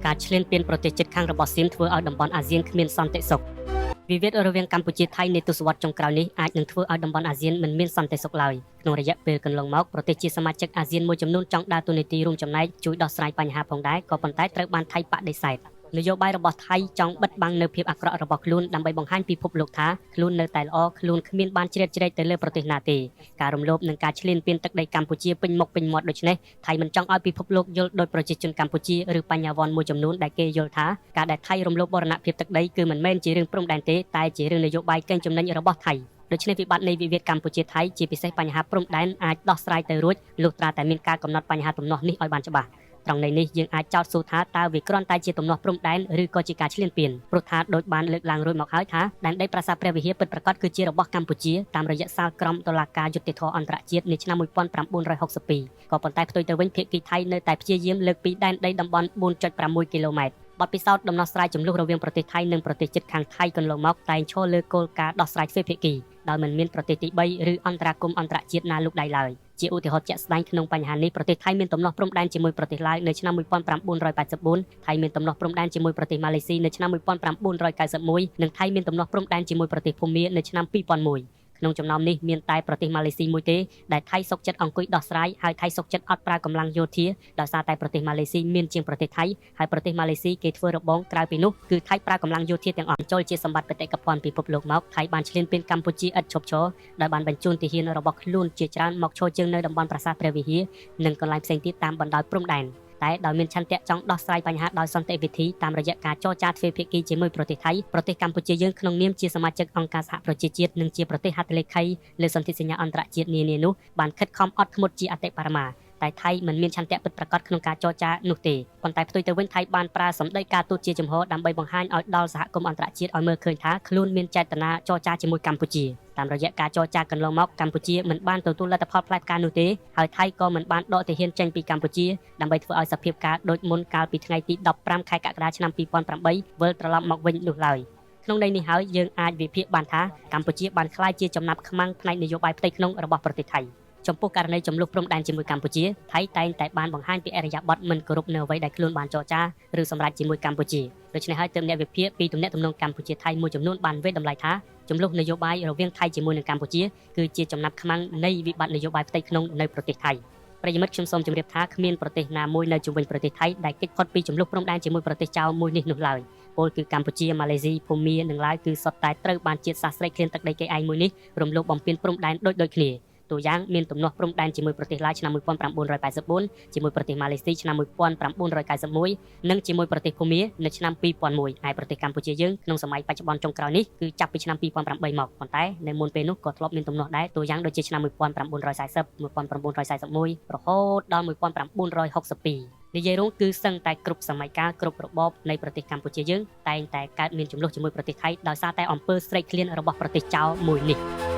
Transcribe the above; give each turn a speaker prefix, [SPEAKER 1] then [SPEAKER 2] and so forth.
[SPEAKER 1] ការឈ្លានពានប្រទេសជិតខាងរបស់សៀមធ្វើឲ្យតំបន់អាស៊ានគ្មានសន្តិសុខវិវាទរវាងកម្ពុជាថៃនាទសវត្សរ៍ចុងក្រោយនេះអាចនឹងធ្វើឲ្យតំបន់អាស៊ានមិនមានសន្តិសុខឡើយក្នុងរយៈពេលកន្លងមកប្រទេសជាសមាជិកអាស៊ានមួយចំនួនចង់ដើរតួនាទីរួមចំណែកជួយដោះស្រាយបញ្ហាផងដែរក៏ប៉ុន្តែត្រូវបានថៃបដិសេធនយោបាយរបស់ថៃចង់បិទបាំងនៅភាពអាក្រក់របស់ខ្លួនដើម្បីបង្ហាញពិភពលោកថាខ្លួននៅតែល្អខ្លួនគ្មានបានជ្រៀតជ្រែកទៅលើប្រទេសណាទេការរំលោភនឹងការឈ្លានពានទឹកដីកម្ពុជាពេញមុខពេញមាត់ដូច្នេះថៃមិនចង់ឲ្យពិភពលោកយល់ដោយប្រជាជនកម្ពុជាឬបញ្ញវន្តមួយចំនួនដែលគេយល់ថាការដែលថៃរំលោភបូរណភាពទឹកដីគឺមិនមែនជារឿងព្រំដែនទេតែជារឿងនយោបាយកេងចំណេញរបស់ថៃដូច្នេះវិបត្តិនៃវិវាទកម្ពុជាថៃជាពិសេសបញ្ហាព្រំដែនអាចដោះស្រាយទៅរួចលុះត្រាតែមានការកំណត់បញ្ហាទំនាស់នេះឲ្យបានច្បាស់ត្រង់នេះយើងអាចចោទសួរថាតើវាគ្រាន់តែជាទំនាស់ព្រំដែនឬក៏ជាការឈ្លានពានព្រោះថាដូចបានលើកឡើងរួចមកហើយថាដែនដីប្រាសាទព្រះវិហារពិតប្រាកដគឺជារបស់កម្ពុជាតាមរយៈសាលក្រមតុលាការយុត្តិធម៌អន្តរជាតិនាឆ្នាំ1962ក៏ប៉ុន្តែផ្ទុយទៅវិញភាគីថៃនៅតែព្យាយាមលើកពីដែនដីតំបន់ 4.6 គីឡូម៉ែត្របទពិសោធន៍ដំណោះស្រាយចំនួនរវាងប្រទេសថៃនិងប្រទេសជិតខាងថៃកន្លងមកតែងឈរលើគោលការណ៍ដោះស្រាយទ្វេភាគីដោយមិនមានប្រទេសទី3ឬអន្តរាគមន៍អន្តរជាតិណាលូកដៃឡើយជាឧទាហរណ៍ជាក់ស្ដែងក្នុងបញ្ហានេះប្រទេសថៃមានទំនាស់ព្រំដែនជាមួយប្រទេសឡាវនៅឆ្នាំ1984ថៃមានទំនាស់ព្រំដែនជាមួយប្រទេសម៉ាឡេស៊ីនៅឆ្នាំ1991និងថៃមានទំនាស់ព្រំដែនជាមួយប្រទេសភូមានៅឆ្នាំ2001ក្នុងចំណោមនេះមានតែប្រទេសម៉ាឡេស៊ីមួយទេដែលថៃសុកចិត្តអង្គុយដោះស្រាយហើយថៃសុកចិត្តអត់ប្រើកម្លាំងយោធាដោយសារតែប្រទេសម៉ាឡេស៊ីមានជាងប្រទេសថៃហើយប្រទេសម៉ាឡេស៊ីគេធ្វើរបងក្រៅពីនោះគឺថៃប្រើកម្លាំងយោធាទាំងអស់ចូលជាសម្បត្តិបេតិកភណ្ឌពិភពលោកមកថៃបានឈ្លានពានកម្ពុជាឥតឈប់ឈរដោយបានបញ្ជូនទាហានរបស់ខ្លួនជាច្រើនមកឈរជើងនៅតំបន់ប្រាសាទព្រះវិហារនិងកន្លែងផ្សេងទៀតតាមបណ្ដោយព្រំដែនតែដោយមានឆន្ទៈចង់ដោះស្រាយបញ្ហាដោយសន្តិវិធីតាមរយៈការចរចាទ្វេភាគីជាមួយប្រទេសថៃប្រទេសកម្ពុជាយើងក្នុងនាមជាសមាជិកអង្គការសហប្រជាជាតិនិងជាប្រទេសហត្ថលេខីលើសន្ធិសញ្ញាអន្តរជាតិនានានោះបានខិតខំអត់ធ្មត់ជាអតិបរមាតែថៃមិនមានឆន្ទៈពិតប្រាកដក្នុងការចរចានោះទេប៉ុន្តែផ្ទុយទៅវិញថៃបានប្រើសម្ដីការទូតជាចំហដើម្បីបង្ហាញឲ្យដល់សហគមន៍អន្តរជាតិឲ្យមើលឃើញថាខ្លួនមានចេតនាចរចាជាមួយកម្ពុជាតាមរយៈការចរចាកន្លងមកកម្ពុជាមិនបានទទួលលទ្ធផលផ្លែផ្កានោះទេហើយថៃក៏មិនបានដកទាហានចេញពីកម្ពុជាដើម្បីធ្វើឲ្យសភាពការដូចមុនកាលពីថ្ងៃទី15ខែកក្កដាឆ្នាំ2008វិលត្រឡប់មកវិញនោះឡើយក្នុងន័យនេះហើយយើងអាចវិភាគបានថាកម្ពុជាបានក្លាយជាចំណាប់ខ្មាំងផ្នែកនយោបាយផ្ទៃក្នុងរបស់ប្រទេសថៃចំពោះករណីចំនួនព្រំដែនជាមួយកម្ពុជាថៃតែងតែបានបង្ហាញពីអរិយាប័ត្រមិនគោរពនៅអ្វីដែលខ្លួនបានចរចាឬសម្រេចជាមួយកម្ពុជាដូច្នេះហើយទើបអ្នកវិភាគពីទំនាក់ទំនងកម្ពុជាថៃមួយចំនួនបានវេតម្លៃថាចំនួននយោបាយរវាងថៃជាមួយនឹងកម្ពុជាគឺជាចំណាប់ខ្មាំងនៃវិបត្តិនយោបាយផ្ទៃក្នុងនៅប្រទេសថៃប្រិយមិត្តខ្ញុំសូមជម្រាបថាគ្មានប្រទេសណាមួយនៅជុំវិញប្រទេសថៃដែលគេចផុតពីចំនួនព្រំដែនជាមួយប្រទេសចៅមួយនេះនោះឡើយពលគឺកម្ពុជាម៉ាឡេស៊ីភូមានិងឡាវគឺសុទ្ធតែត្រូវបានជាតិសាសន៍ស្រេកឃ្លានទឹកដីគេឯងមួយនេះរំលោភបំពានព្រំដែនដូចគ្នាตัวอย่างមានទំនាស់ព្រំដែនជាមួយប្រទេសឡាវឆ្នាំ1984ជាមួយប្រទេសម៉ាឡេស៊ីឆ្នាំ1991និងជាមួយប្រទេសភូមានៅឆ្នាំ2001ហើយប្រទេសកម្ពុជាយើងក្នុងសម័យបច្ចុប្បន្នចុងក្រោយនេះគឺចាប់ពីឆ្នាំ2008មកប៉ុន្តែនៅមុនពេលនោះក៏ធ្លាប់មានទំនាស់ដែរตัวយ៉ាងដូចជាឆ្នាំ1940 1941រហូតដល់1962និយាយរួមគឺសឹងតែគ្រប់សម័យកាលគ្រប់របបនៃប្រទេសកម្ពុជាយើងតែងតែកើតមានចំនួនជាមួយប្រទេសថៃដោយសារតែអំពើស្រេកឃ្លានរបស់ប្រទេសចៅមួយនេះ